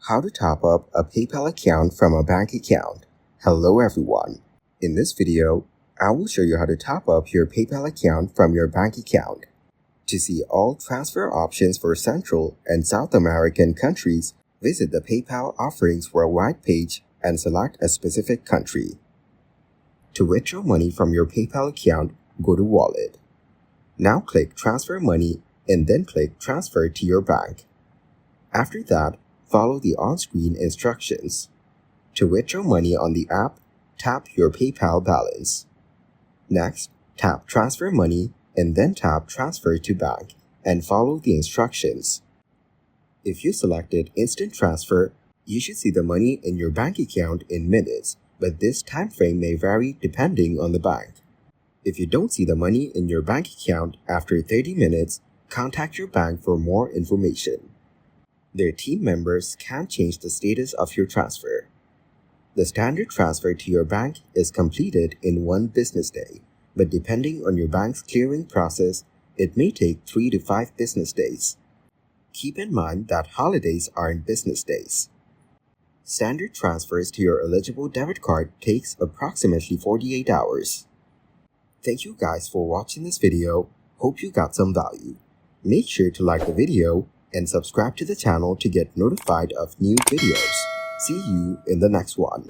How to top up a PayPal account from a bank account. Hello everyone. In this video, I will show you how to top up your PayPal account from your bank account. To see all transfer options for Central and South American countries, visit the PayPal Offerings Worldwide page and select a specific country. To withdraw money from your PayPal account, go to Wallet. Now click Transfer Money and then click Transfer to your bank. After that, follow the on-screen instructions. To withdraw money on the app, tap your PayPal balance. Next, tap Transfer Money and then tap Transfer to Bank and follow the instructions. If you selected Instant Transfer, you should see the money in your bank account in minutes, but this time frame may vary depending on the bank. If you don't see the money in your bank account after 30 minutes, contact your bank for more information. Their team members can change the status of your transfer. The standard transfer to your bank is completed in 1 business day, but depending on your bank's clearing process, it may take 3 to 5 business days. Keep in mind that holidays aren't business days. Standard transfers to your eligible debit card takes approximately 48 hours. Thank you guys for watching this video. Hope you got some value. Make sure to like the video and subscribe to the channel to get notified of new videos. See you in the next one.